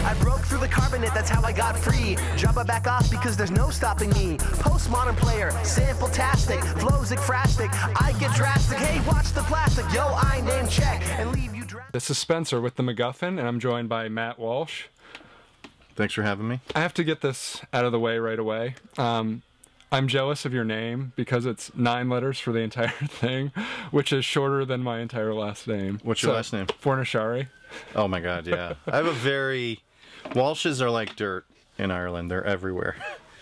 I broke through the carbonate, that's how I got free. Jump back off because there's no stopping me. Postmodern player, sample-tastic, flows ekphrastic. I get drastic, hey, watch the plastic. Yo, I name check and leave you drastic. This is Spencer with The MacGuffin, and I'm joined by Matt Walsh. Thanks for having me. I have to get this out of the way right away. I'm jealous of your name because it's 9 letters for the entire thing, which is shorter than my entire last name. What's your last name? Fornaciari. Oh my God, yeah. I have a very... Walshes are like dirt in Ireland. They're everywhere.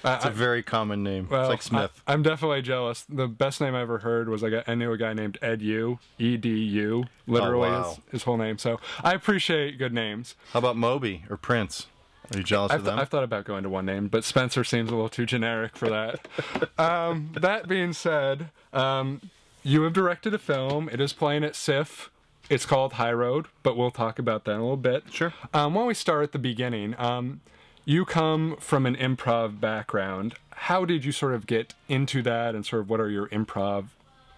It's a very common name. Well, it's like Smith. I'm definitely jealous. The best name I ever heard was I knew a guy named Edu, E-D-U, literally is his whole name. So I appreciate good names. How about Moby or Prince? Are you jealous of them? I've thought about going to one name, but Spencer seems a little too generic for that. That being said, you have directed a film. It is playing at SIF. It's called High Road, but we'll talk about that in a little bit. Sure. Why don't we start at the beginning? You come from an improv background. How did you sort of get into that, and sort of what are your improv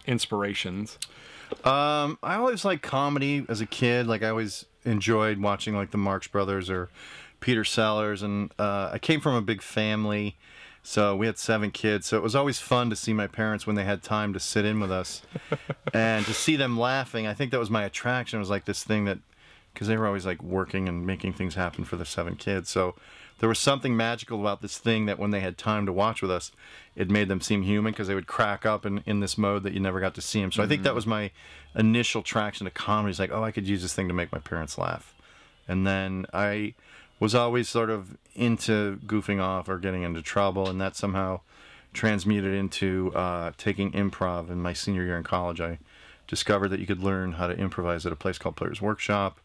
inspirations? I always liked comedy as a kid. Like I always enjoyed watching like the Marx Brothers or Peter Sellers, and I came from a big family, so we had 7 kids, so it was always fun to see my parents when they had time to sit in with us and to see them laughing. I think that was my attraction. It was like this thing that, because they were always like working and making things happen for the 7 kids, so there was something magical about this thing that when they had time to watch with us, it made them seem human because they would crack up in this mode that you never got to see them. So I think that was my initial attraction to comedy. It's like, oh, I could use this thing to make my parents laugh. And then I was always sort of into goofing off or getting into trouble, and that somehow transmuted into taking improv. In my senior year in college, I discovered that you could learn how to improvise at a place called Players Workshop.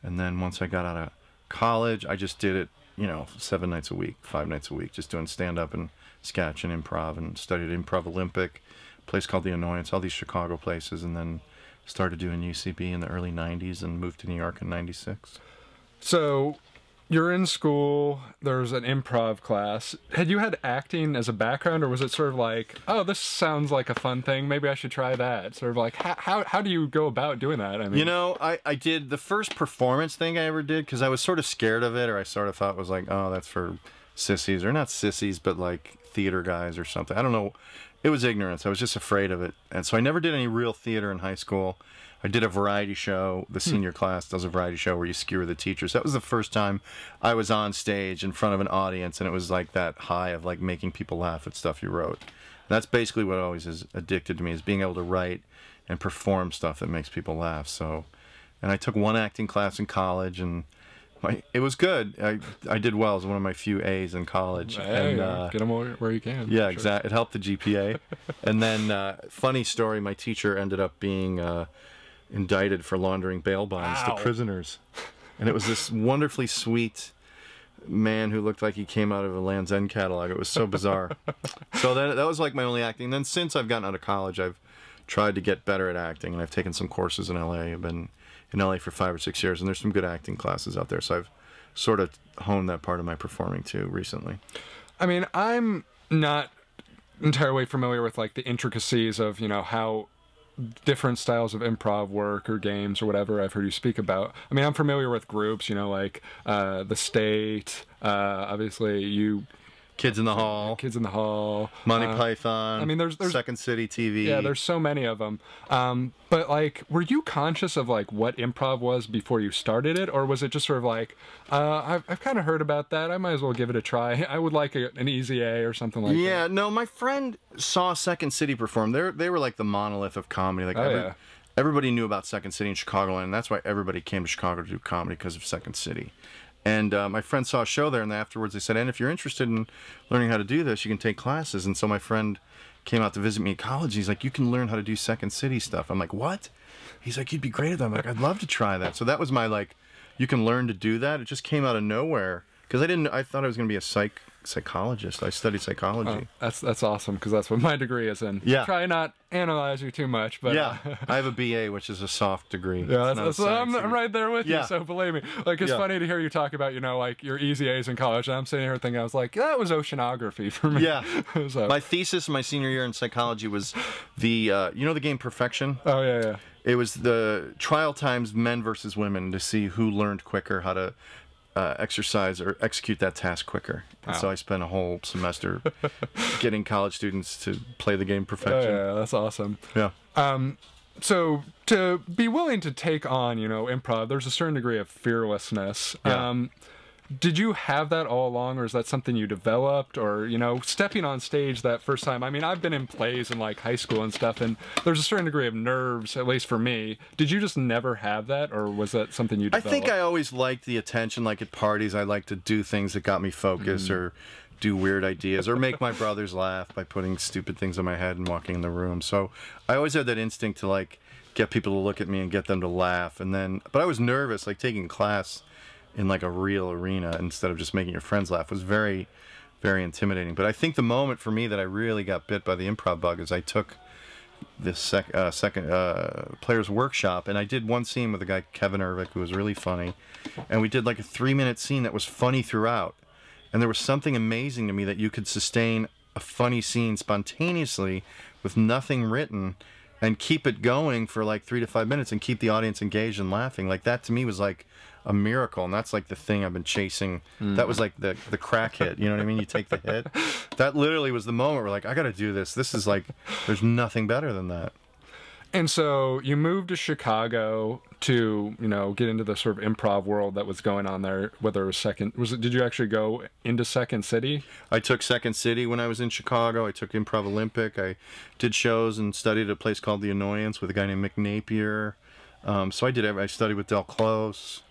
And then once I got out of college, I just did it, 7 nights a week, 5 nights a week, just doing stand-up and sketch and improv, and studied Improv Olympic, a place called The Annoyance, all these Chicago places, and then started doing UCB in the early 90s and moved to New York in 96. So you're in school, there's an improv class. Had you had acting as a background, or was it sort of like, oh, this sounds like a fun thing, maybe I should try that? Sort of like, how do you go about doing that? I mean, I did the first performance thing I ever did because I was sort of scared of it, or I sort of thought it was like, oh, that's for sissies, or not sissies, but like theater guys or something. I don't know. It was ignorance. I was just afraid of it. And so I never did any real theater in high school. I did a variety show. The senior class does a variety show where you skewer the teachers. That was the first time I was on stage in front of an audience, and it was like that high of like making people laugh at stuff you wrote. And that's basically what always has addicted to me, is being able to write and perform stuff that makes people laugh. So, and I took one acting class in college, and it was good. I did well. It was one of my few A's in college. Hey, and, get them where you can. Yeah, sure. Exactly. It helped the GPA. And then, funny story, my teacher ended up being indicted for laundering bail bonds to prisoners. And it was this wonderfully sweet man who looked like he came out of a Land's End catalog. It was so bizarre. So that was like my only acting. And then since I've gotten out of college, I've tried to get better at acting, and I've taken some courses in LA. I've been in LA for 5 or 6 years, and there's some good acting classes out there. So I've sort of honed that part of my performing too recently. I mean, I'm not entirely familiar with like the intricacies of, how different styles of improv work or games or whatever I've heard you speak about. I mean, I'm familiar with groups, like The State, obviously Kids in the Hall. Kids in the Hall. Monty Python. I mean, there's Second City TV. Yeah, there's so many of them. But like, were you conscious of like what improv was before you started it, or was it just sort of like, I've kind of heard about that, I might as well give it a try. I would like an easy A or something like that. Yeah, no, my friend saw Second City perform. They were like the monolith of comedy. Like everybody knew about Second City in Chicagoland, and that's why everybody came to Chicago to do comedy, because of Second City. And my friend saw a show there, and afterwards they said, and if you're interested in learning how to do this, you can take classes. And so my friend came out to visit me at college. He's like, you can learn how to do Second City stuff. I'm like, what? He's like, you'd be great at that. I'm like, I'd love to try that. So that was my, like, you can learn to do that. It just came out of nowhere. Because I thought I was going to be a psychologist. I studied psychology. Oh, that's awesome, because that's what my degree is in. Yeah. Try not analyze you too much, but yeah, I have a BA, which is a soft degree. Yeah, I'm right there with you. So believe me, like it's Yeah. funny to hear you talk about like your easy A's in college. And I'm sitting here thinking, I was like, that was oceanography for me. Yeah. So. My thesis my senior year in psychology was the the game Perfection. Oh yeah. It was the trial times men versus women to see who learned quicker how to exercise or execute that task quicker. And so I spent a whole semester getting college students to play the game perfection. Yeah, that's awesome. Yeah. So to be willing to take on, improv, there's a certain degree of fearlessness. Yeah. Did you have that all along, or is that something you developed, or, stepping on stage that first time? I mean, I've been in plays in like high school and stuff, and there's a certain degree of nerves, at least for me. Did you just never have that, or was that something you developed? I think I always liked the attention. Like at parties, I liked to do things that got me focused, or do weird ideas, or make my brothers laugh by putting stupid things in my head and walking in the room. So I always had that instinct to like get people to look at me and get them to laugh. And then, but I was nervous, like taking class in like a real arena instead of just making your friends laugh was very, very intimidating. But I think the moment for me that I really got bit by the improv bug is I took this second player's workshop, and I did one scene with a guy, Kevin Ervick, who was really funny. And we did like a 3-minute scene that was funny throughout. And there was something amazing to me that you could sustain a funny scene spontaneously with nothing written and keep it going for like 3 to 5 minutes and keep the audience engaged and laughing. Like that to me was like a miracle, and that's like the thing I've been chasing. That was like the crack hit, you know what I mean? You take the hit. That literally was the moment where like, I gotta do this. This is like, there's nothing better than that. And so you moved to Chicago to, get into the sort of improv world that was going on there, whether it was did you actually go into Second City? I took Second City when I was in Chicago. I took Improv Olympic. I did shows and studied at a place called The Annoyance with a guy named Mick Napier. So I studied with Del Close.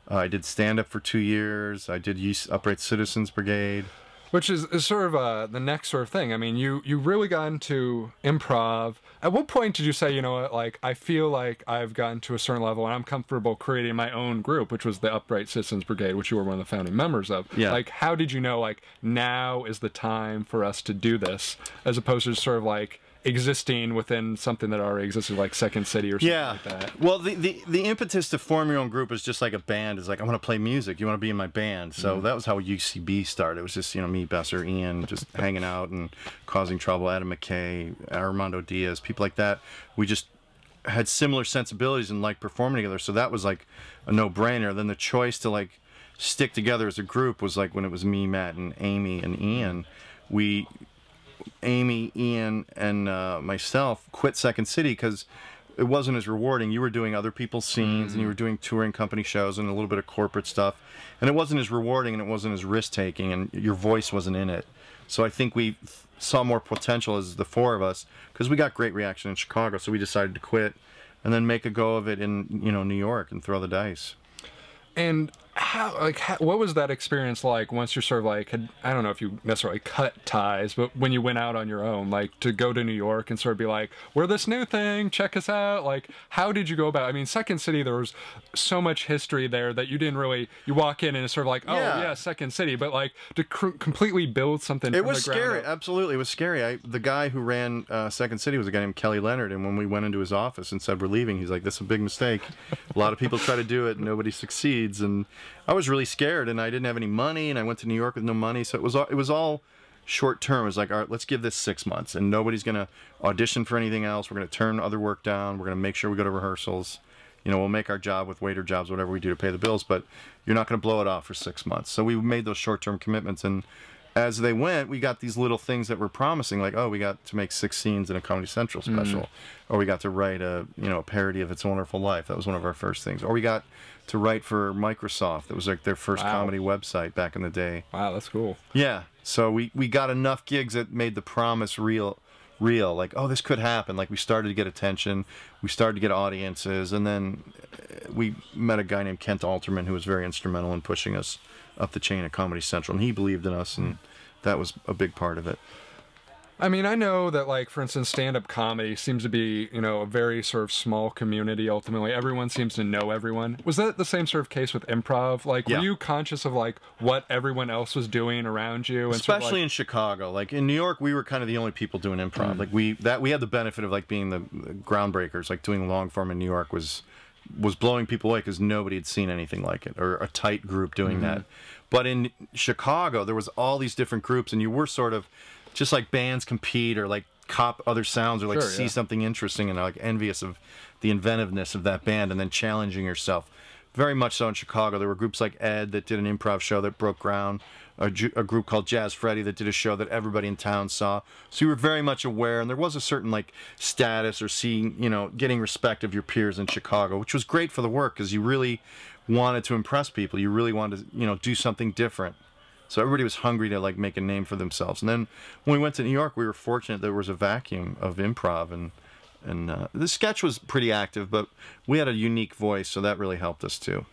I did stand-up for 2 years. I did Upright Citizens Brigade. Which is sort of the next sort of thing. I mean, you really got into improv. At what point did you say, you know what, like, I feel like I've gotten to a certain level and I'm comfortable creating my own group, which was the Upright Citizens Brigade, which you were one of the founding members of. Yeah. Like, how did you know, like, now is the time for us to do this, as opposed to just sort of, like, existing within something that already existed, like Second City or something like that? Well, the impetus to form your own group is just like a band. Is like, I want to play music. You want to be in my band. So that was how UCB started. It was just, me, Besser, Ian, just hanging out and causing trouble. Adam McKay, Armando Diaz, people like that. We just had similar sensibilities and liked performing together. So that was like a no-brainer. Then the choice to like stick together as a group was like when it was me, Matt, and Amy and Ian. Amy, Ian, and myself quit Second City because it wasn't as rewarding. You were doing other people's scenes, and you were doing touring company shows and a little bit of corporate stuff, and it wasn't as rewarding, and it wasn't as risk-taking, and your voice wasn't in it. So I think we saw more potential as the four of us, because we got great reaction in Chicago, so we decided to quit and then make a go of it in New York and throw the dice. And what was that experience like once you're sort of like, I don't know if you necessarily cut ties, but when you went out on your own, like to go to New York and sort of be like, we're this new thing, check us out. Like, how did you go about it? I mean, Second City, there was so much history there that you didn't really, you walk in and it's sort of like, oh yeah, Second City, but like to completely build something. It was scary. Absolutely. It was scary. The guy who ran Second City was a guy named Kelly Leonard. And when we went into his office and said, we're leaving, he's like, this is a big mistake. A lot of people try to do it and nobody succeeds. And I was really scared, and I didn't have any money, and I went to New York with no money, so it was all short term. It was like, all right, let's give this 6 months, and nobody's going to audition for anything else. We're going to turn other work down. We're going to make sure we go to rehearsals. We'll make our job with waiter jobs, whatever we do to pay the bills, but you're not going to blow it off for 6 months. So we made those short-term commitments, and as they went, we got these little things that were promising, like, oh, we got to make 6 scenes in a Comedy Central special, or we got to write a parody of It's a Wonderful Life. That was one of our first things. Or we got to write for Microsoft. That was like their first comedy website back in the day. Wow, that's cool. Yeah, so we got enough gigs that made the promise real. Like, oh, this could happen. Like, we started to get attention, we started to get audiences, and then we met a guy named Kent Alterman who was very instrumental in pushing us up the chain at Comedy Central, and he believed in us, and that was a big part of it. I mean, I know that, like, for instance, stand-up comedy seems to be, a very sort of small community, ultimately. Everyone seems to know everyone. Was that the same sort of case with improv? Like, were you conscious of, like, what everyone else was doing around you? And especially sort of, like, in Chicago. Like, in New York, we were kind of the only people doing improv. Like, we had the benefit of, like, being the groundbreakers. Like, doing long form in New York was blowing people away because nobody had seen anything like it, or a tight group doing that. But in Chicago, there was all these different groups, and you were sort of just like bands compete, or like cop other sounds, or like see something interesting and like envious of the inventiveness of that band, and then challenging yourself very much so in Chicago. There were groups like Ed that did an improv show that broke ground, a group called Jazz Freddy that did a show that everybody in town saw. So you were very much aware, and there was a certain like status or seeing, you know, getting respect of your peers in Chicago, which was great for the work because you really wanted to impress people. You really wanted to, you know, do something different. So everybody was hungry to like make a name for themselves. And then when we went to New York, we were fortunate there was a vacuum of improv, and the sketch was pretty active, but we had a unique voice, so that really helped us too.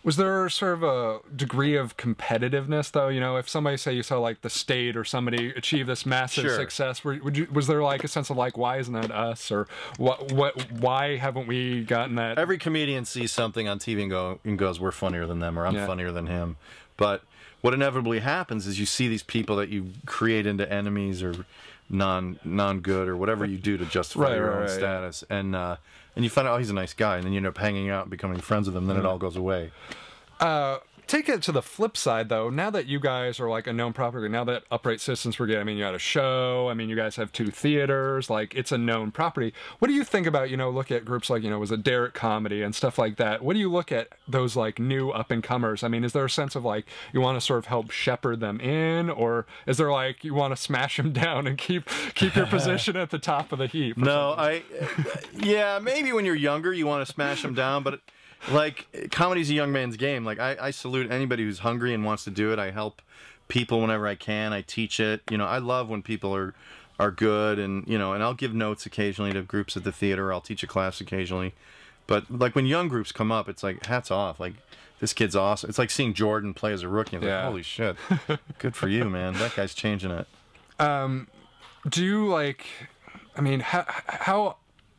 Was there sort of a degree of competitiveness, though? You know, if somebody, say you saw like the State or somebody achieve this massive success, was there like a sense of like, why isn't that us, or why haven't we gotten that? Every comedian sees something on TV and goes, we're funnier than them, or I'm funnier than him. But what inevitably happens is you see these people that you create into enemies or non-good or whatever you do to justify your own status, and you find out, oh, he's a nice guy, and then you end up hanging out and becoming friends with him, then it all goes away. Take it to the flip side, though. Now that you guys are like a known property, now that Upright Citizens Brigade, I mean, you had a show, I mean, you guys have 2 theaters, like, it's a known property. What do you think about, you know, look at groups like, you know, was it Derek Comedy and stuff like that? What do you look at those, like, new up-and-comers? I mean, is there a sense of, like, you want to sort of help shepherd them in, or is there, like, you want to smash them down and keep your position at the top of the heap? No, yeah, maybe when you're younger, you want to smash them down, but... Like, comedy's a young man's game. Like, I salute anybody who's hungry and wants to do it. I help people whenever I can. I teach it. You know, I love when people are good, and, you know, and I'll give notes occasionally to groups at the theater. I'll teach a class occasionally. But, like, when young groups come up, it's like, hats off. Like, this kid's awesome. It's like seeing Jordan play as a rookie. Like, holy shit. Good for you, man. That guy's changing it. Do you, like, I mean, how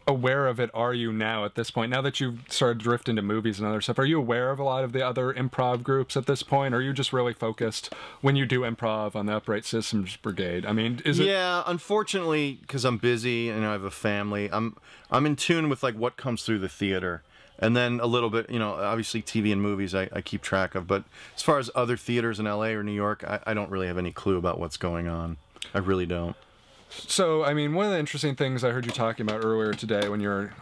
aware of it are you now at this point? Now that you've started to drift into movies and other stuff, are you aware of a lot of the other improv groups at this point? Or are you just really focused when you do improv on the Upright Citizens Brigade? I mean, is it... Yeah, unfortunately, because I'm busy and I have a family, I'm in tune with like what comes through the theater. And then a little bit, you know, obviously TV and movies I keep track of. But as far as other theaters in LA or New York, I don't really have any clue about what's going on. I really don't. So, I mean, one of the interesting things I heard you talking about earlier today when you're,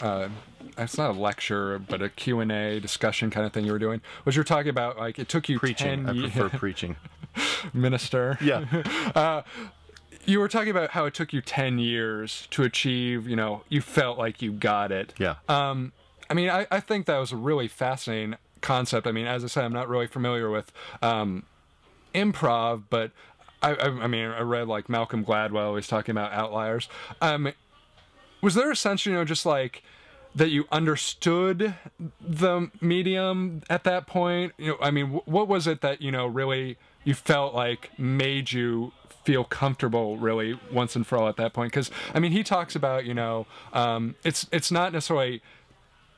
it's not a lecture, but a Q&A discussion kind of thing you were doing, was you're talking about, like, it took you preaching. 10 years. I prefer preaching. Minister. Yeah. You were talking about how it took you 10 years to achieve, you know, you felt like you got it. Yeah. I mean, I think that was a really fascinating concept. I mean, as I said, I'm not really familiar with improv, but... I mean, I read, like, Malcolm Gladwell, he's talking about outliers. Was there a sense, you know, just, like, that you understood the medium at that point? You know, I mean, what was it that, you know, really you felt like made you feel comfortable, really, once and for all at that point? Because, I mean, he talks about, you know, it's not necessarily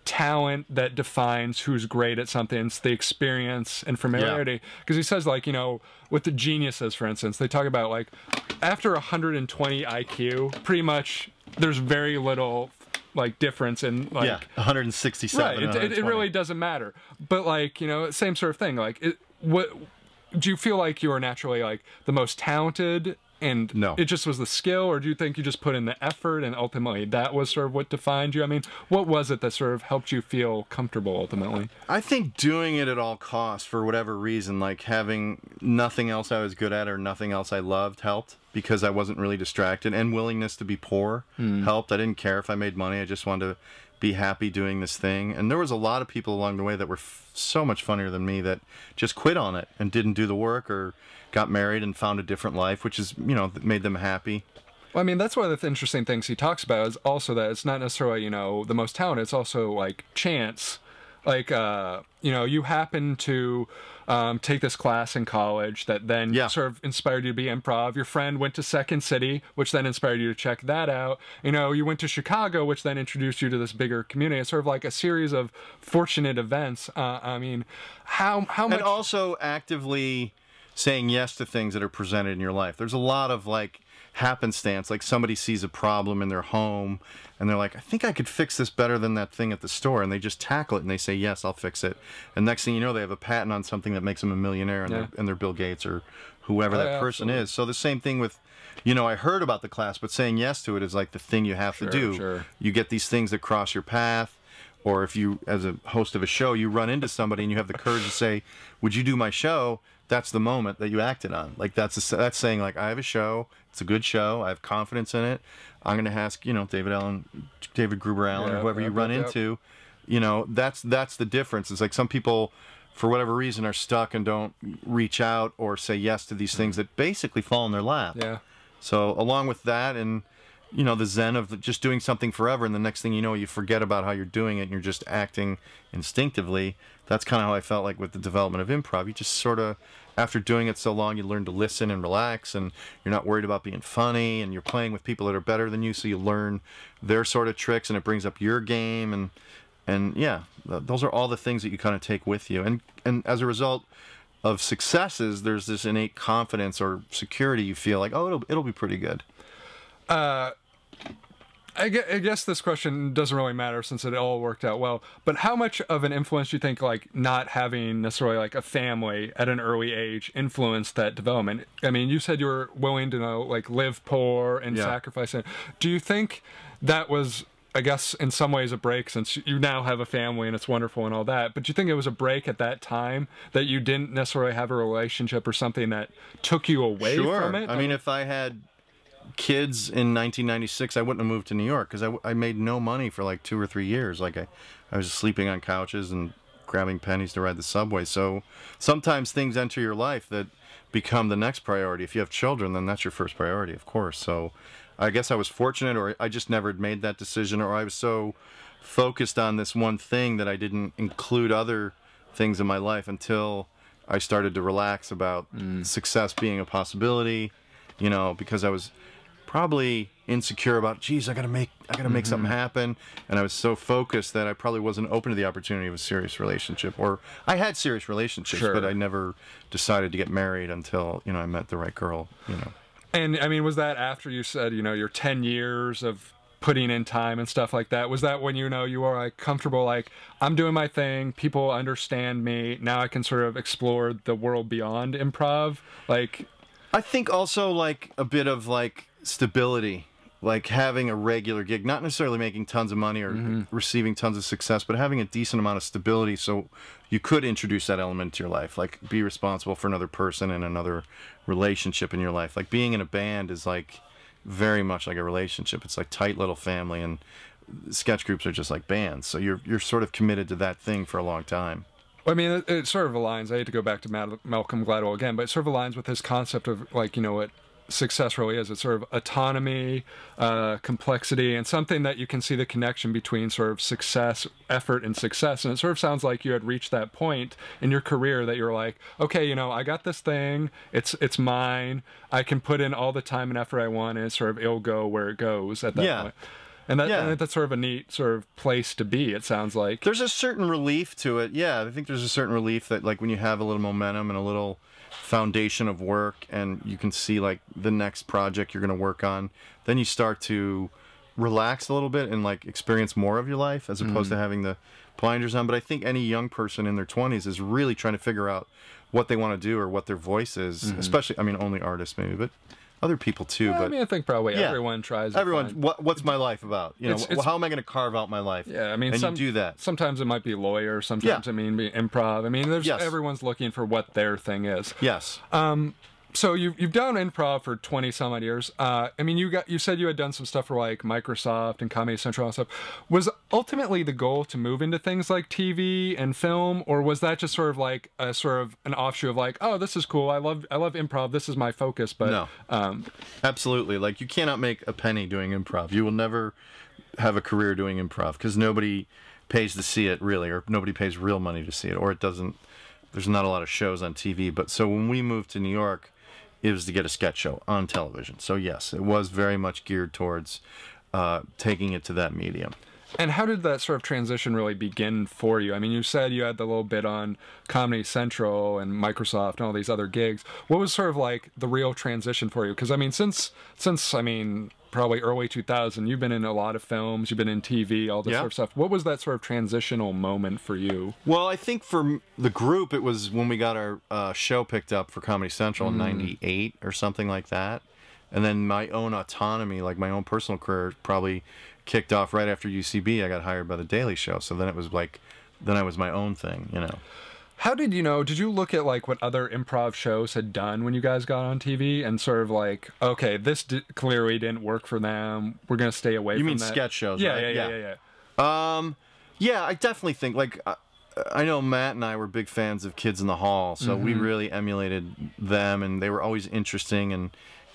talent that defines who's great at something. It's the experience and familiarity. Because he says, like, you know, with the geniuses, for instance, they talk about, like, after 120 IQ, pretty much there's very little, like, difference in, like... 167. Right, it really doesn't matter. But, like, you know, same sort of thing. Like, what do you feel like you are naturally, like, the most talented and it just was the skill, or do you think you just put in the effort and ultimately that was sort of what defined you? I mean, what was it that sort of helped you feel comfortable ultimately? I think doing it at all costs for whatever reason, like having nothing else I was good at or nothing else I loved helped, because I wasn't really distracted, and willingness to be poor helped. I didn't care if I made money. I just wanted to be happy doing this thing. And there was a lot of people along the way that were so much funnier than me that just quit on it and didn't do the work, or got married and found a different life, which is, you know, made them happy. Well, I mean, that's one of the interesting things he talks about, is also that it's not necessarily, you know, the most talented, it's also, like, chance. Like, you know, you happen to take this class in college that then sort of inspired you to be improv. Your friend went to Second City, which then inspired you to check that out. You know, you went to Chicago, which then introduced you to this bigger community. It's sort of like a series of fortunate events. I mean, how much... And also actively saying yes to things that are presented in your life. There's a lot of, like, happenstance, like somebody sees a problem in their home and they're like, I think I could fix this better than that thing at the store, and they just tackle it and they say, yes, I'll fix it, and next thing you know, they have a patent on something that makes them a millionaire, and they're Bill Gates or whoever that person is. So the same thing with, you know, I heard about the class, but saying yes to it is like the thing you have to do. You get these things that cross your path, or if you, as a host of a show, you run into somebody and you have the courage to say, "Would you do my show?" That's the moment that you acted on. Like that's saying like, I have a show. It's a good show. I have confidence in it. I'm gonna ask David Gruber Allen, or whoever you run into. You know, that's the difference. It's like some people, for whatever reason, are stuck and don't reach out or say yes to these things that basically fall in their lap. Yeah. So along with that, and you know, the zen of just doing something forever, and the next thing you know, you forget about how you're doing it, and you're just acting instinctively. That's kind of how I felt like with the development of improv. You just sort of, after doing it so long, you learn to listen and relax, and you're not worried about being funny, and you're playing with people that are better than you, so you learn their sort of tricks, and it brings up your game, and yeah, those are all the things that you kind of take with you. And as a result of successes, there's this innate confidence or security. You feel like, oh, it'll be pretty good. I guess this question doesn't really matter since it all worked out well, but how much of an influence do you think like not having necessarily like a family at an early age influenced that development? I mean, you said you were willing to like live poor and sacrifice it. Do you think that was, I guess, in some ways a break, since you now have a family and it's wonderful and all that, but do you think it was a break at that time that you didn't necessarily have a relationship or something that took you away from it? I mean, if I had kids in 1996, I wouldn't have moved to New York, because I made no money for like 2 or 3 years. Like I was sleeping on couches and grabbing pennies to ride the subway. So sometimes things enter your life that become the next priority. If you have children, then that's your first priority, of course. So I guess I was fortunate, or I just never made that decision, or I was so focused on this one thing that I didn't include other things in my life until I started to relax about success being a possibility, you know, because I was probably insecure about, geez, I gotta make something happen, and I was so focused that I probably wasn't open to the opportunity of a serious relationship. Or I had serious relationships, but I never decided to get married until, you know, I met the right girl, you know. And I mean, was that after you said, you know, your 10 years of putting in time and stuff like that? Was that when, you know, you were like comfortable, like, I'm doing my thing, people understand me, now I can sort of explore the world beyond improv? Like, I think also like a bit of like stability, like having a regular gig, not necessarily making tons of money or receiving tons of success, but having a decent amount of stability so you could introduce that element to your life, like be responsible for another person and another relationship in your life. Like being in a band is like very much like a relationship. It's like tight little family, and sketch groups are just like bands. So you're sort of committed to that thing for a long time. I mean, it sort of aligns. I hate to go back to Malcolm Gladwell again, but it sort of aligns with his concept of, like, you know, what success really is. It's sort of autonomy, complexity, and something that you can see the connection between sort of success, effort, and success. And it sort of sounds like you had reached that point in your career that you're like, okay, you know, I got this thing. It's mine. I can put in all the time and effort I want, and it'll go where it goes at that point. And that's sort of a neat sort of place to be, it sounds like. There's a certain relief to it. Yeah, I think there's a certain relief that, like, when you have a little momentum and a little foundation of work, and you can see, like, the next project you're going to work on, then you start to relax a little bit and, like, experience more of your life as opposed to having the blinders on. But I think any young person in their 20s is really trying to figure out what they want to do or what their voice is, especially, I mean, only artists maybe, but other people too. Well, but I mean, I think probably everyone tries. What's my life about? You know, how am I going to carve out my life? Yeah, I mean, and you do that. Sometimes it might be lawyer. Sometimes it mean be improv. I mean, everyone's looking for what their thing is. Yes. So you've done improv for 20 some odd years. I mean, you said you had done some stuff for like Microsoft and Comedy Central and stuff. Was ultimately the goal to move into things like TV and film, or was that just sort of like an offshoot of like, oh, this is cool. I love improv. This is my focus. But no, absolutely. Like, you cannot make a penny doing improv. You will never have a career doing improv because nobody pays to see it, really, or nobody pays real money to see it, or it doesn't. There's not a lot of shows on TV. But so when we moved to New York, it was to get a sketch show on television. So yes, it was very much geared towards taking it to that medium. And how did that sort of transition really begin for you? I mean, you said you had the little bit on Comedy Central and Microsoft and all these other gigs. What was sort of like the real transition for you? Because I mean, since probably early 2000, you've been in a lot of films, you've been in TV, all this sort of stuff. What was that sort of transitional moment for you? Well, I think for the group, it was when we got our show picked up for Comedy Central in '98 or something like that. And then my own autonomy, like my own personal career, probably kicked off right after UCB. I got hired by The Daily Show, so then it was like, then I was my own thing, you know. How did you know? Did you look at like what other improv shows had done when you guys got on TV and sort of like, okay, this clearly didn't work for them. We're gonna stay away. You from mean that. sketch shows? Yeah, right? yeah. Yeah, I definitely think like I know Matt and I were big fans of Kids in the Hall, so we really emulated them, and they were always interesting, and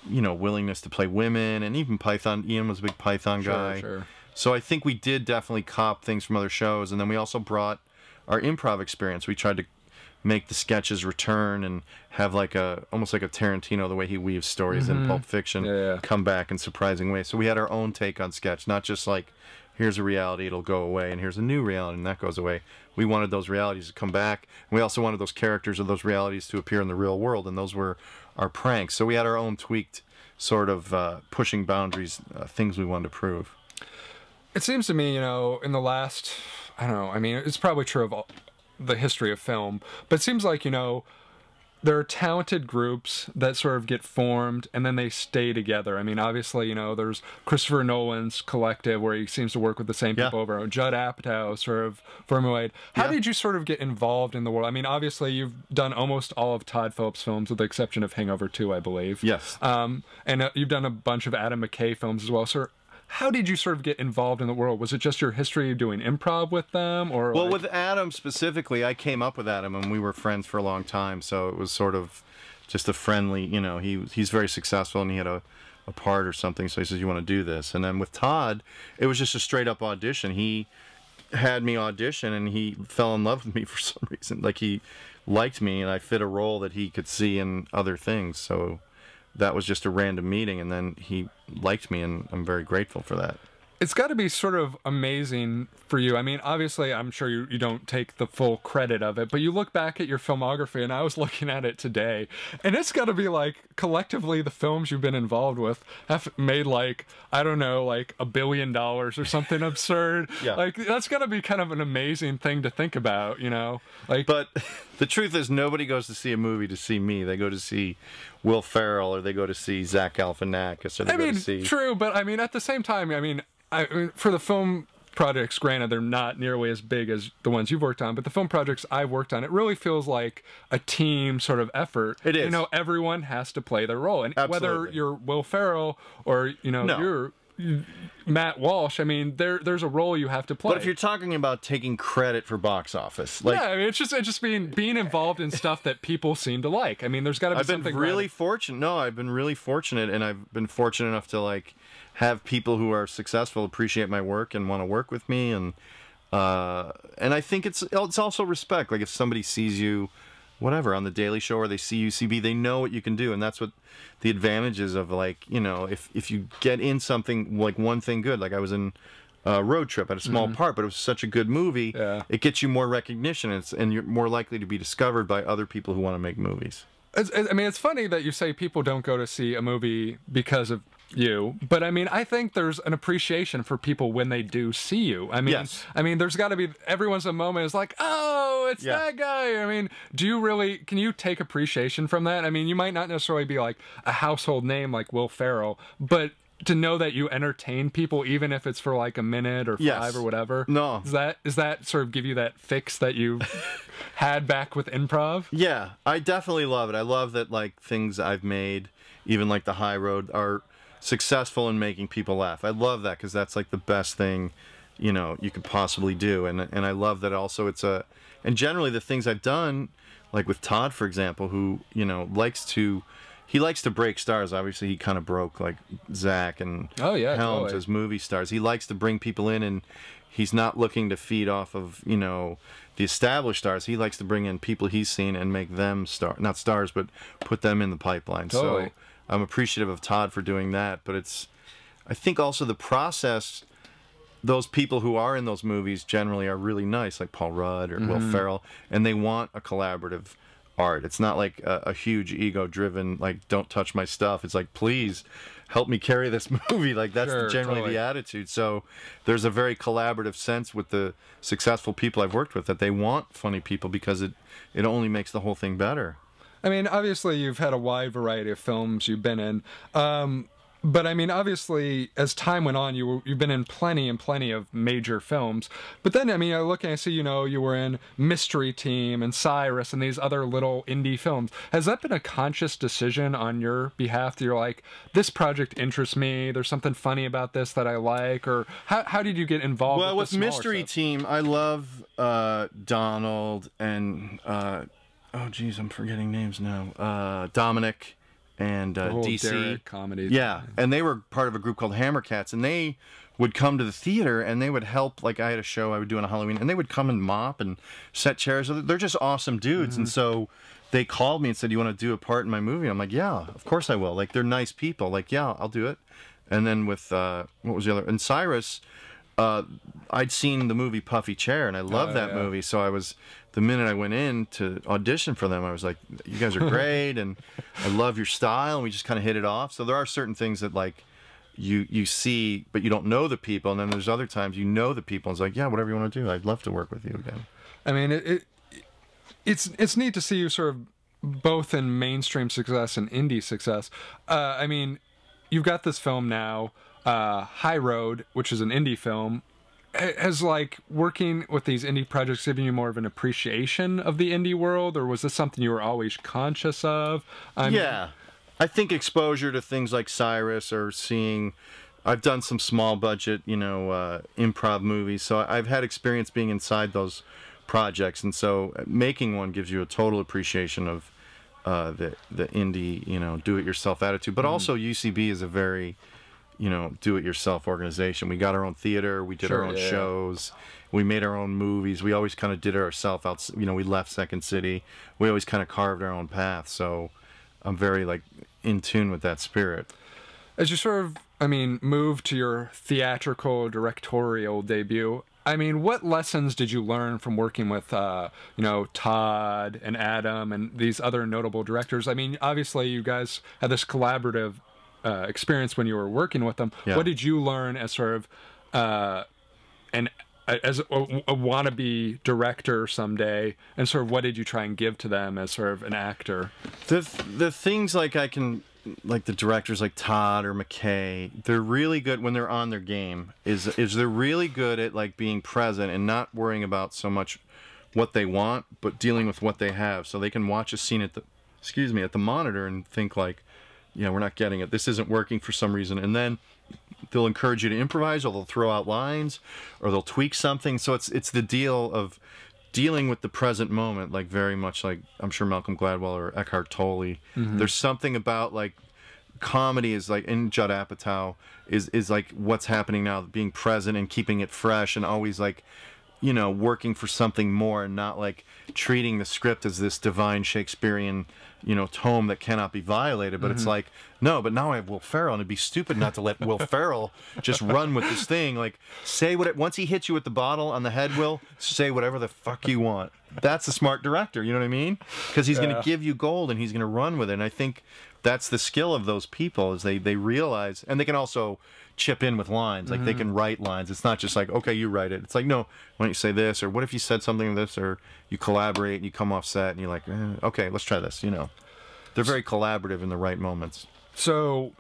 you know, willingness to play women, and even Python. Ian was a big Python guy. Sure. So I think we did definitely cop things from other shows, and then we also brought our improv experience. We tried to make the sketches return and have like almost like a Tarantino, the way he weaves stories in Pulp Fiction, come back in surprising ways. So we had our own take on sketch, not just like, here's a reality, it'll go away, and here's a new reality, and that goes away. We wanted those realities to come back, and we also wanted those characters of those realities to appear in the real world, and those were our pranks. So we had our own tweaked sort of pushing boundaries, things we wanted to prove. It seems to me, you know, in the last, I don't know, I mean, it's probably true of all the history of film, but it seems like, you know, there are talented groups that sort of get formed and then they stay together. I mean, obviously, you know, there's Christopher Nolan's Collective where he seems to work with the same people over. Judd Apatow sort of formulated. How did you sort of get involved in the world? I mean, obviously, you've done almost all of Todd Phillips' films with the exception of Hangover 2, I believe. Yes. And you've done a bunch of Adam McKay films as well. So how did you sort of get involved in the world? Was it just your history of doing improv with them, or well, like... with Adam specifically, I came up with Adam, and we were friends for a long time. So it was sort of just a friendly, you know. He's very successful, and he had a part or something. So he says, "You want to do this?" And then with Todd, it was just a straight up audition. He had me audition, and he fell in love with me for some reason. Like he liked me, and I fit a role that he could see in other things. So that was just a random meeting, and then he liked me, and I'm very grateful for that. It's got to be sort of amazing for you. I mean, obviously, I'm sure you don't take the full credit of it, but you look back at your filmography, and I was looking at it today, and it's got to be like, collectively, the films you've been involved with have made like, I don't know, like $1 billion or something absurd. Yeah. Like, that's got to be kind of an amazing thing to think about, you know? Like, but the truth is, nobody goes to see a movie to see me. They go to see Will Ferrell, or they go to see Zach Galifianakis, or they go to see... True, but I mean, at the same time, I mean, for the film projects, granted, they're not nearly as big as the ones you've worked on, but the film projects I've worked on, it really feels like a team sort of effort. It is. You know, everyone has to play their role. And whether you're Will Ferrell or, you know, you're Matt Walsh, I mean, there's a role you have to play. But if you're talking about taking credit for box office, like, yeah, I mean, it's just being involved in stuff that people seem to like. I mean, there's got to be something. I've been really fortunate. No, I've been really fortunate, and I've been fortunate enough to like have people who are successful appreciate my work and want to work with me, and I think it's also respect. Like if somebody sees you, whatever, on the Daily Show, or they see UCB, they know what you can do, and that's what the advantages of, like, you know, if you get in something, like one thing good, like I was in Road Trip, at a small part, but it was such a good movie. Yeah. It gets you more recognition, and you're more likely to be discovered by other people who want to make movies. I mean, it's funny that you say people don't go to see a movie because of you, but I mean, I think there's an appreciation for people when they do see you. I mean, yes. I mean, there's got to be, every once in a moment is like, oh, it's that guy. I mean, can you take appreciation from that? I mean, you might not necessarily be like a household name like Will Ferrell, but to know that you entertain people, even if it's for like a minute or 5 or whatever. No. Does that sort of give you that fix that you had back with improv? Yeah, I definitely love it. I love that, like, things I've made, even like The High Road, are successful in making people laugh. I love that, because that's like the best thing, you know, you could possibly do. And I love that also and generally the things I've done, like with Todd, for example, who, you know, likes to break stars. Obviously, he kind of broke like Zach and Helms as movie stars. He likes to bring people in, and he's not looking to feed off of, you know, the established stars. He likes to bring in people he's seen and make them not stars, but put them in the pipeline. Totally. So I'm appreciative of Todd for doing that. But I think also the process, those people who are in those movies generally are really nice, like Paul Rudd or Will Ferrell, and they want a collaborative art. It's not like a huge ego-driven, like, don't touch my stuff. It's like, please help me carry this movie. Like, that's generally the attitude. So there's a very collaborative sense with the successful people I've worked with, that they want funny people, because it only makes the whole thing better. I mean, obviously, you've had a wide variety of films you've been in. But I mean, obviously, as time went on, you've been in plenty and plenty of major films. But then, I mean, I look and I see, you know, you were in Mystery Team and Cyrus and these other little indie films. Has that been a conscious decision on your behalf that you're like, this project interests me, there's something funny about this that I like? Or how did you get involved Well, with with Mystery Team, I love Donald and, oh, geez, I'm forgetting names now. Dominic. And DC Derek comedy. Yeah, and they were part of a group called Hammercats, and they would come to the theater and they would help. Like I had a show I would do on a Halloween, and they would come and mop and set chairs. They're just awesome dudes, and so they called me and said, "You want to do a part in my movie?" I'm like, "Yeah, of course I will." Like they're nice people. Like, yeah, I'll do it. And then with what was the other? And Cyrus, I'd seen the movie Puffy Chair, and I loved that movie. So I was, the minute I went in to audition for them, I was like, "You guys are great, and I love your style." And we just kind of hit it off. So there are certain things that like you see, but you don't know the people, and then there's other times you know the people. And it's like, yeah, whatever you want to do, I'd love to work with you again. I mean, it's neat to see you sort of both in mainstream success and indie success. I mean, you've got this film now, High Road, which is an indie film. Has like working with these indie projects given you more of an appreciation of the indie world, or was this something you were always conscious of? Yeah, I think exposure to things like Cyrus or seeing, I've done some small budget, you know, improv movies, so I've had experience being inside those projects, and so making one gives you a total appreciation of the indie, you know, do-it-yourself attitude. But also UCB is a very, you know, do-it-yourself organization. We got our own theater. We did our own shows. We made our own movies. We always kind of did it ourselves. You know, we left Second City. We always kind of carved our own path. So I'm very, like, in tune with that spirit. As you sort of, I mean, move to your theatrical directorial debut, I mean, what lessons did you learn from working with, you know, Todd and Adam and these other notable directors? I mean, obviously you guys had this collaborative experience when you were working with them. Yeah. What did you learn as sort of as a wannabe director someday, and sort of what did you try and give to them as sort of an actor? The things like like the directors like Todd or McKay, they're really good when they're on their game. Is they're really good at like being present and not worrying about so much what they want, but dealing with what they have. So they can watch a scene at the monitor and think like, yeah, we're not getting it. This isn't working for some reason. And then they'll encourage you to improvise, or they'll throw out lines, or they'll tweak something. So it's the deal of dealing with the present moment, like very much like I'm sure Malcolm Gladwell or Eckhart Tolle. There's something about like comedy is like in Judd Apatow is like what's happening now, being present and keeping it fresh and always like, you know, working for something more and not like treating the script as this divine Shakespearean, you know, tome that cannot be violated. But it's like, no, but now I have Will Ferrell, and it'd be stupid not to let Will Ferrell just run with this thing. Like, say once he hits you with the bottle on the head, Will, say whatever the fuck you want. That's a smart director, you know what I mean? Because he's going to give you gold and he's going to run with it. And I think that's the skill of those people, is they realize, and they can also chip in with lines, like they can write lines. It's not just like, okay, you write it. It's like, no, why don't you say this, or what if you said something like this, or you collaborate and you come off set and you're like, okay, let's try this, you know. They're very collaborative in the right moments. So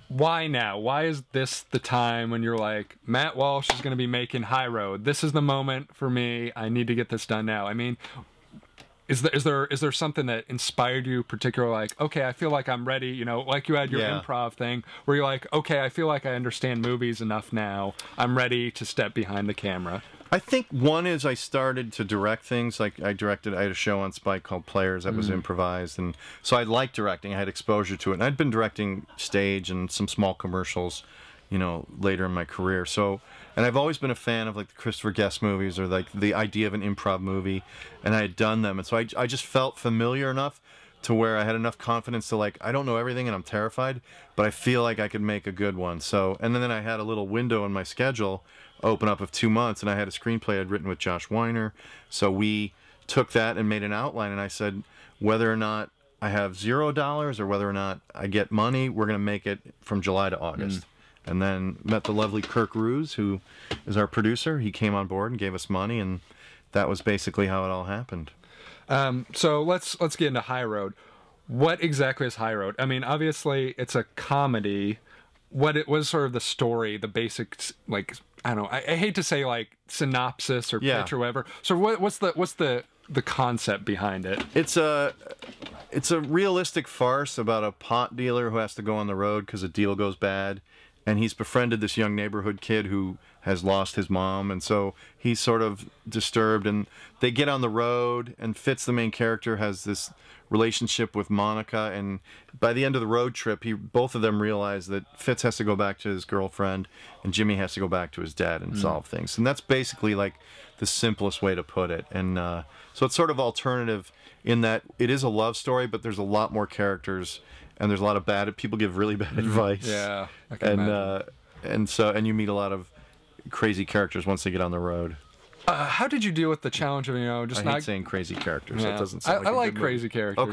why now? Why is this the time when you're like, Matt Walsh is going to be making High Road? This is the moment for me. I need to get this done now. I mean, is there something that inspired you particularly, like, okay, I feel like I'm ready, you know, like you had your improv thing where you're like, okay, I feel like I understand movies enough now. I'm ready to step behind the camera. I think one is I started to direct things. Like I had a show on Spike called Players that was improvised, and so I liked directing. I had exposure to it, and I'd been directing stage and some small commercials, you know, later in my career. So, and I've always been a fan of like the Christopher Guest movies, or like the idea of an improv movie, and I had done them, and so I just felt familiar enough to where I had enough confidence to like, I don't know everything and I'm terrified, but I feel like I could make a good one. So, and then I had a little window in my schedule open up of 2 months, and I had a screenplay I'd written with Josh Weiner. So we took that and made an outline, and I said, whether or not I have $0 or whether or not I get money, we're going to make it from July to August. And then met the lovely Kirk Ruse, who is our producer. He came on board and gave us money, and that was basically how it all happened. So let's get into High Road. What exactly is High Road? I mean, obviously it's a comedy, what it was sort of the story, the basics, like, I don't know, I hate to say like synopsis or pitch or whatever. So what's the concept behind it? It's a realistic farce about a pot dealer who has to go on the road because a deal goes bad, and he's befriended this young neighborhood kid who has lost his mom, and so he's sort of disturbed, and they get on the road, and Fitz, the main character, has this relationship with Monica, and by the end of the road trip, both of them realize that Fitz has to go back to his girlfriend, and Jimmy has to go back to his dad and solve things. And that's basically like the simplest way to put it. And so it's sort of alternative in that it is a love story, but there's a lot more characters, and there's a lot of bad people give really bad advice. Yeah, I can imagine. And you meet a lot of crazy characters once they get on the road. How did you deal with the challenge of, just I hate saying crazy characters. Yeah. That doesn't sound like I like good crazy movie. characters.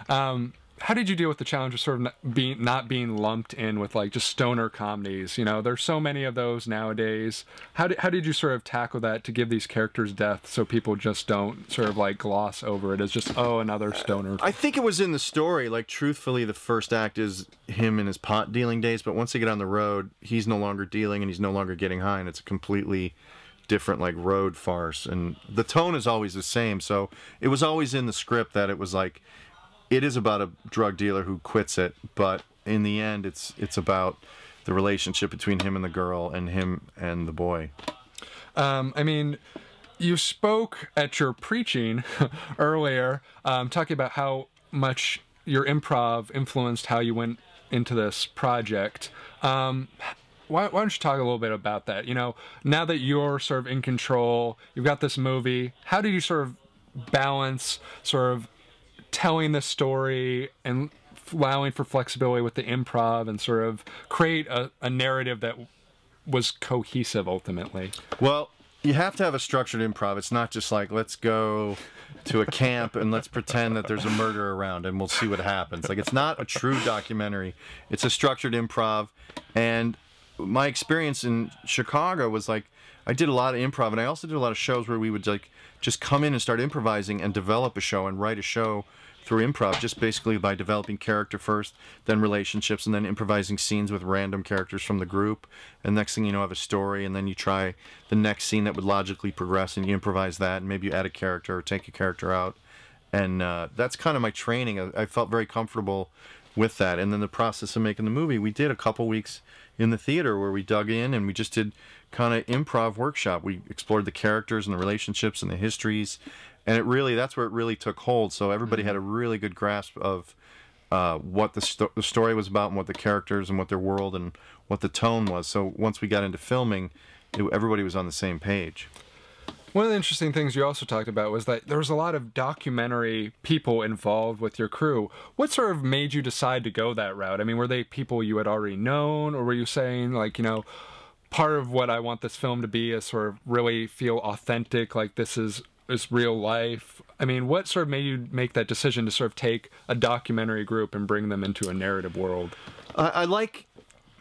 Okay. How did you deal with the challenge of sort of not being lumped in with like just stoner comedies? There's so many of those nowadays. How did you sort of tackle that to give these characters depth so people just don't sort of like gloss over it as just, oh, another stoner? I think it was in the story. Like, truthfully, the first act is him in his pot dealing days, but once they get on the road, he's no longer dealing and he's no longer getting high, and it's a completely different like road farce, and the tone is always the same. So it was always in the script that it was like, it is about a drug dealer who quits it, but in the end it's about the relationship between him and the girl, and him and the boy. I mean, you spoke at your preaching earlier, talking about how much your improv influenced how you went into this project. Why don't you talk a little bit about that? Now that you're sort of in control, you've got this movie, how did you sort of balance sort of telling the story and allowing for flexibility with the improv and sort of create a narrative that was cohesive ultimately? Well, you have to have a structured improv. It's not just like, let's go to a camp and let's pretend that there's a murder around and we'll see what happens. Like, it's not a true documentary. It's a structured improv. And my experience in Chicago was like, I did a lot of improv, and I also did a lot of shows where we would like just come in and start improvising and develop a show and write a show through improv, just basically by developing character first, then relationships, and then improvising scenes with random characters from the group. And next thing you know, have a story, and then you try the next scene that would logically progress, and you improvise that, and maybe you add a character or take a character out. And that's kind of my training. I felt very comfortable with that. And then the process of making the movie, we did a couple weeks in the theater where we dug in and we just did kind of improv workshop. We explored the characters and the relationships and the histories, and that's where it really took hold. So everybody had a really good grasp of what the story was about, and what the characters and what their world and what the tone was. So once we got into filming, everybody was on the same page. One of the interesting things you also talked about was that there was a lot of documentary people involved with your crew. What sort of made you decide to go that route? I mean, were they people you had already known, or were you saying, like, part of what I want this film to be is sort of really feel authentic, like this is real life? I mean, what sort of made you make that decision to sort of take a documentary group and bring them into a narrative world? I like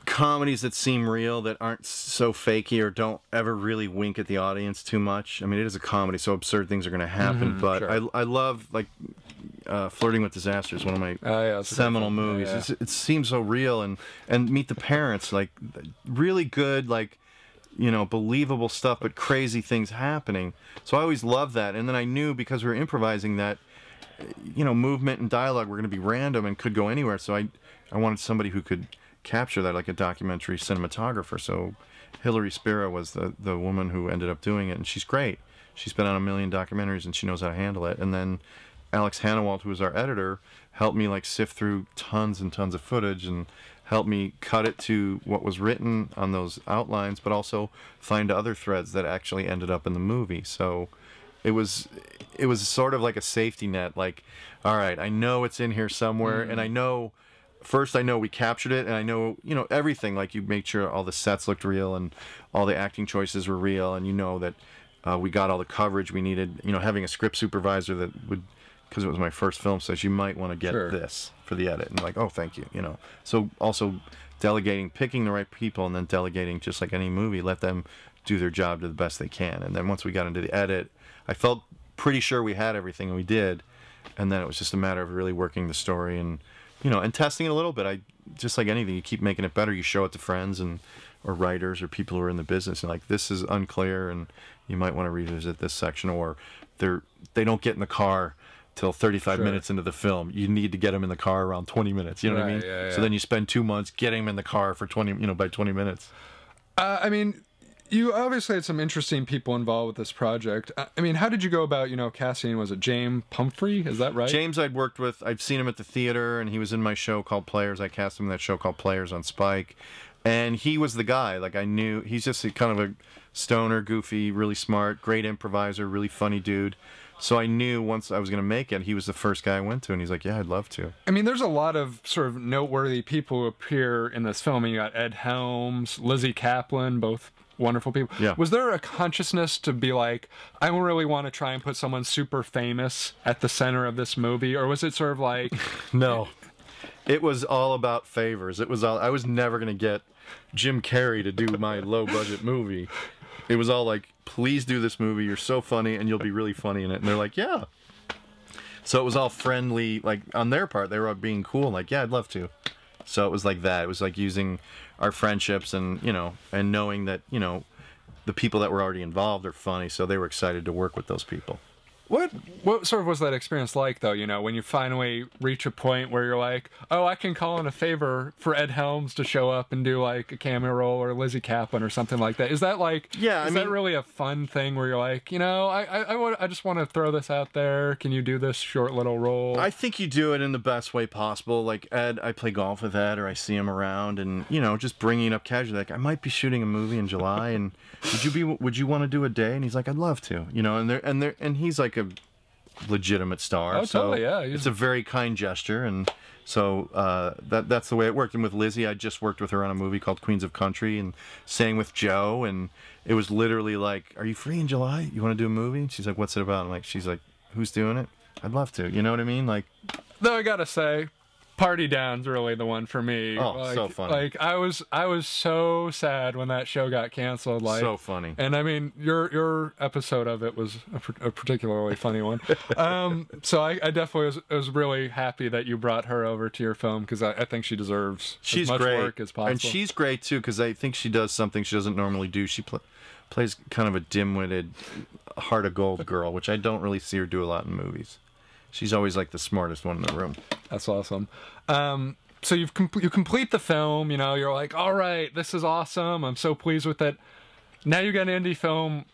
comedies that seem real, that aren't so fakey or don't ever really wink at the audience too much. I mean, it is a comedy, so absurd things are going to happen, but sure. I love, like, Flirting with Disaster is one of my seminal movies. Yeah. It seems so real, and Meet the Parents, like, really good, like, believable stuff, but crazy things happening. So I always loved that. And then I knew, because we were improvising, that movement and dialogue were going to be random and could go anywhere. So I wanted somebody who could capture that, like a documentary cinematographer. So Hilary Spira was the woman who ended up doing it, and she's great. She's been on 1 million documentaries, and she knows how to handle it. And then Alex Hannawalt, who was our editor, helped me like sift through tons and tons of footage and helped me cut it to what was written on those outlines, but also find other threads that actually ended up in the movie. So it was sort of like a safety net. Like, all right, I know it's in here somewhere, and I know we captured it, and I know, everything. Like, you made sure all the sets looked real and all the acting choices were real, and that we got all the coverage we needed. Having a script supervisor that would, because it was my first film, says you might want to get this for the edit, and like, oh, thank you. So also delegating, picking the right people, and then delegating, just like any movie, let them do their job to the best they can. And then once we got into the edit, I felt pretty sure we had everything, and we did. And then it was just a matter of really working the story and and testing it a little bit. I just like anything, you keep making it better. You show it to friends and or writers or people who are in the business, and like, this is unclear, and you might want to revisit this section, or they don't get in the car till 35 minutes into the film. You need to get them in the car around 20 minutes. You know what I mean? Yeah. So then you spend 2 months getting them in the car for 20, by 20 minutes. I mean, you obviously had some interesting people involved with this project. I mean, how did you go about, casting? Was it James Pumphrey? Is that right? James I'd worked with. I've seen him at the theater, and he was in my show called Players. I cast him in that show called Players on Spike. And he was the guy. Like, I knew, he's just kind of a stoner, goofy, really smart, great improviser, really funny dude. So I knew once I was going to make it, he was the first guy I went to, and he's like, yeah, I'd love to. I mean, there's a lot of sort of noteworthy people who appear in this film. You got Ed Helms, Lizzie Kaplan, both wonderful people. Yeah. Was there a consciousness to be like, I really want to try and put someone super famous at the center of this movie? Or was it sort of like... No. It was all about favors. It was all... I was never going to get Jim Carrey to do my low-budget movie. It was all like, please do this movie. You're so funny, and you'll be really funny in it. And they're like, yeah. So it was all friendly, like, on their part. They were all being cool, like, yeah, I'd love to. So it was like that. It was like using our friendships and, and knowing that, the people that were already involved are funny. So they were excited to work with those people. What sort of was that experience like, though, when you finally reach a point where you're like, oh, I can call in a favor for Ed Helms to show up and do, like, a cameo role, or Lizzie Kaplan or something like that? Is that, like, is that really a fun thing where you're like, I just want to throw this out there. Can you do this short little role? I think you do it in the best way possible. Like, Ed, I play golf with Ed, or I see him around, and, just bringing up casually, like, I might be shooting a movie in July, and would you want to do a day? And he's like, I'd love to, and he's like a legitimate star. Oh, totally, yeah. It's a very kind gesture, and so that's the way it worked. And with Lizzie, I just worked with her on a movie called Queens of Country, and sang with Joe, and it was literally like, are you free in July? You want to do a movie? And she's like, what's it about? I'm like, she's like, who's doing it? I'd love to. You know what I mean? Like, though I gotta say, Party Down's really the one for me. Oh, so funny. Like, I was so sad when that show got canceled. Like, so funny. And I mean, your episode of it was a particularly funny one. So I definitely was really happy that you brought her over to your film, because I think she deserves as much work as possible. And she's great too, because I think she does something she doesn't normally do. She plays kind of a dim-witted, heart of gold girl, which I don't really see her do a lot in movies. She's always like the smartest one in the room. That's awesome. So you complete the film, you're like, all right, this is awesome. I'm so pleased with it. Now you got an indie film.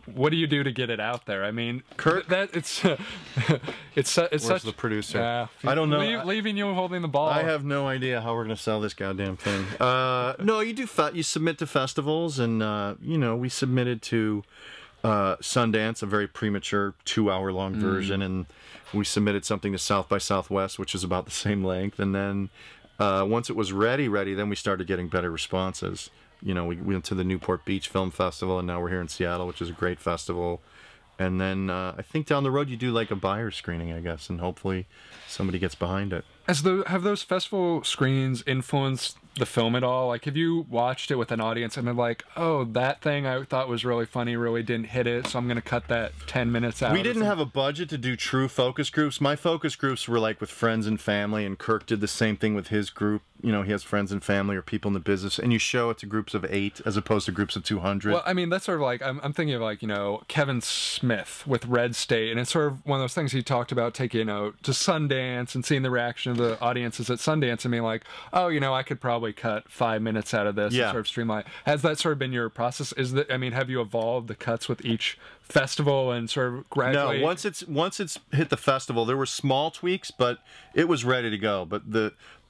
What do you do to get it out there? I mean, Kurt, it's where's such the producer? Yeah, I don't know. Leaving you holding the ball. I have no idea how we're gonna sell this goddamn thing. No, you do. You submit to festivals, and we submitted to Sundance, a very premature 2-hour-long version, and we submitted something to South by Southwest, which is about the same length. And then once it was ready, then we started getting better responses. We went to the Newport Beach Film Festival, and now we're here in Seattle, which is a great festival. And then I think down the road you do like a buyer screening, I guess, and hopefully somebody gets behind it. Have those festival screenings influenced the film at all? Like, have you watched it with an audience and been like, oh, that thing I thought was really funny really didn't hit it, so I'm going to cut that 10 minutes out? We didn't have a budget to do true focus groups. My focus groups were like with friends and family, and Kirk did the same thing with his group. He has friends and family or people in the business, and you show it to groups of 8 as opposed to groups of 200. Well, I mean, that's sort of like, I'm thinking of like, Kevin Smith with Red State, and it's sort of one of those things he talked about taking, to Sundance and seeing the reaction of the audiences at Sundance and being like, oh, I could probably cut 5 minutes out of this and sort of streamline. Has that sort of been your process? Have you evolved the cuts with each festival and sort of gradually? No, once it's hit the festival, there were small tweaks, but it was ready to go. But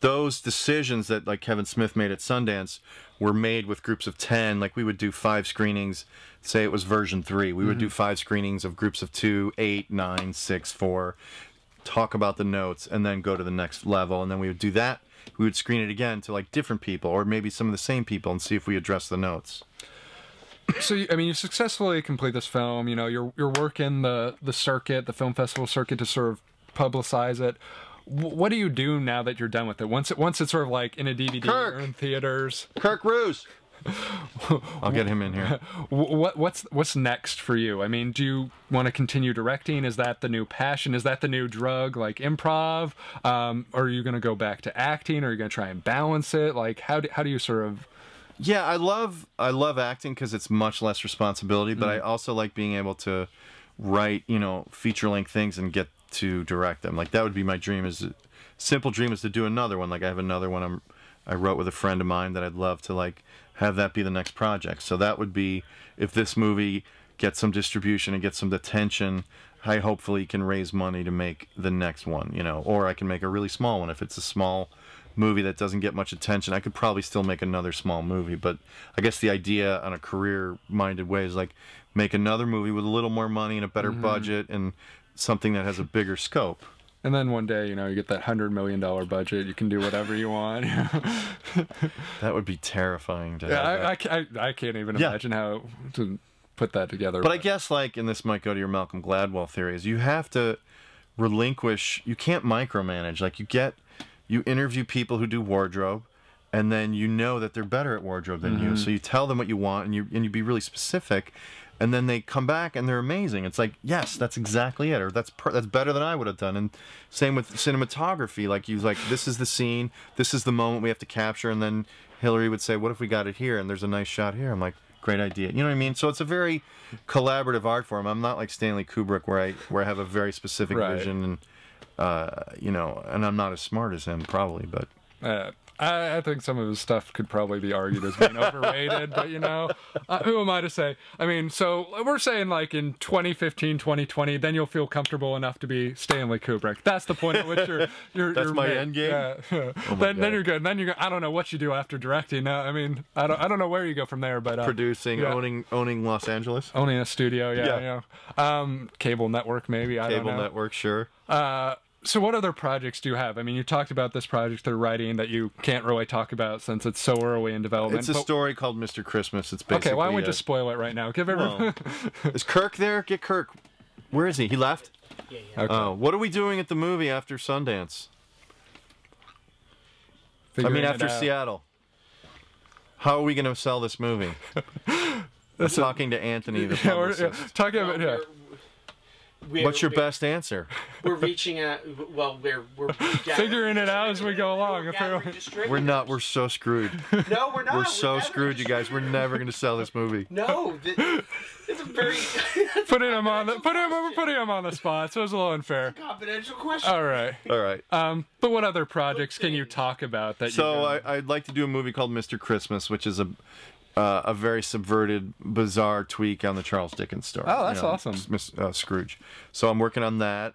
those decisions that like Kevin Smith made at Sundance were made with groups of 10. Like, we would do 5 screenings. Say it was version 3. We would do 5 screenings of groups of 2, 8, 9, 6, 4. Talk about the notes, and then go to the next level. And then we would do that. We would screen it again to like different people, or maybe some of the same people, and see if we address the notes. So, you successfully complete this film. You're working the circuit, the film festival circuit, to sort of publicize it. What do you do now that you're done with it? Once it's sort of like in a DVD or in theaters. Kirk Ruse. I'll get him in here. What's next for you? I mean, do you want to continue directing? Is that the new passion? Is that the new drug, like improv? Or are you going to go back to acting? Or are you going to try and balance it? Like, how do you sort of... Yeah, I love acting because it's much less responsibility, but I also like being able to write, feature-length things and get to direct them. Like, that would be my dream. Simple dream is to do another one. Like, I have another one I wrote with a friend of mine that I'd love to, like, have that be the next project. So that would be, if this movie gets some distribution and gets some attention, I hopefully can raise money to make the next one, or I can make a really small one. If it's a small movie that doesn't get much attention, I could probably still make another small movie. But I guess the idea on a career-minded way is, like, make another movie with a little more money and a better budget and something that has a bigger scope. And then one day, you get that $100 million budget. You can do whatever you want. That would be terrifying to have that. I can't even imagine how to put that together. But I guess, like, and this might go to your Malcolm Gladwell theory, is you have to relinquish, you can't micromanage. Like, you interview people who do wardrobe, and then that they're better at wardrobe than you. So you tell them what you want, and you be really specific, and then they come back and they're amazing. It's like, yes, that's exactly it, or that's better than I would have done. And same with cinematography. Like, this is the scene, this is the moment we have to capture, and then Hillary would say, what if we got it here, and there's a nice shot here? I'm like, great idea. You know what I mean? So it's a very collaborative art form. I'm not like Stanley Kubrick, where I have a very specific vision, and and I'm not as smart as him probably, but. I think some of his stuff could probably be argued as being overrated, but who am I to say? I mean, so we're saying, like, in 2015, 2020, then you'll feel comfortable enough to be Stanley Kubrick. That's the point at which you're That's my end game? Yeah. Then you're good. Then I don't know what you do after directing. I mean, I don't know where you go from there, but producing, owning Los Angeles, owning a studio, cable network maybe. I don't know. Cable network, sure. So what other projects do you have? I mean, you talked about this project they're writing that you can't really talk about since it's so early in development. It's a story called Mr. Christmas. It's basically... Okay, why don't we just spoil it right now? Give everyone... Is Kirk there? Get Kirk. Where is he? He left? Yeah. Okay. What are we doing at the movie after Sundance? After Seattle. How are we going to sell this movie? I'm talking to Anthony, the publicist. Talking about... What's your best answer? We're reaching out. Well, we're figuring it out as we go along. We're not. We're so screwed. No, we're not. We're so screwed, you guys. We're never going to sell this movie. No, it's a very putting him on the spot. So it was a little unfair. Confidential question. All right. But what other projects can you talk about that? I'd like to do a movie called Mr. Christmas, which is a very subverted, bizarre tweak on the Charles Dickens story. Oh, that's awesome. Scrooge. So I'm working on that.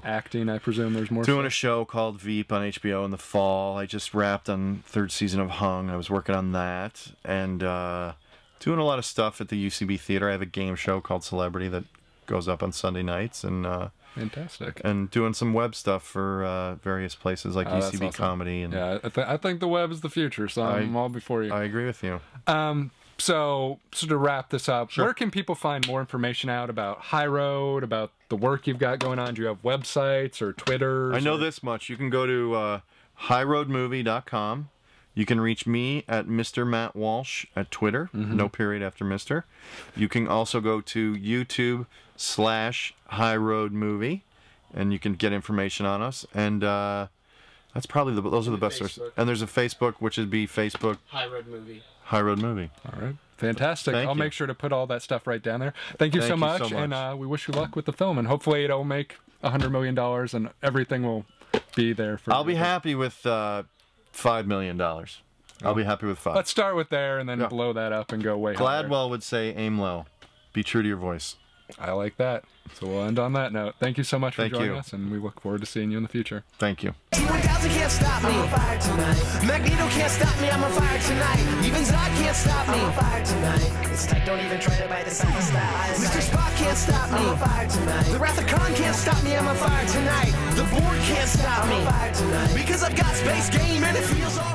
Acting, I presume there's more. Doing a show called Veep on HBO in the fall. I just wrapped on 3rd season of Hung. I was working on that. And doing a lot of stuff at the UCB Theater. I have a game show called Celebrity that goes up on Sunday nights. And fantastic. And doing some web stuff for various places like UCB awesome. Comedy. And yeah, I think the web is the future, so I'm all before you. I agree with you. So to wrap this up, sure. Where can people find more information out about High Road, about the work you've got going on? Do you have websites or Twitter? I know this much. You can go to highroadmovie.com. You can reach me at Mr. Matt Walsh at Twitter, no period after Mr. You can also go to YouTube/High Road Movie, and you can get information on us. And that's probably those are the best sources. And there's a Facebook, which would be Facebook High Road Movie. High Road Movie. All right. Fantastic. I'll make sure to put all that stuff right down there. Thank you so much. And we wish you luck with the film. And hopefully it'll make $100 million and everything will be there for I'll be happy with $5 million. I'll be happy with 5. Let's start with there and then blow that up and go way higher. Gladwell would say aim low. Be true to your voice. I like that. So we'll end on that note. Thank you so much for joining us, and we look forward to seeing you in the future. Thank you. T-1000 can't stop me. I'm on fire tonight. Magneto can't stop me. I'm on fire tonight. Even Zod can't stop me. I'm on fire tonight. It's tight. Don't even try to bite the side of style. Mr. Spock can't stop me. I'm on fire tonight. The Wrath of Khan can't stop me. I'm on fire tonight. The Borg can't stop me. I'm on fire tonight. Because I've got space game and it feels all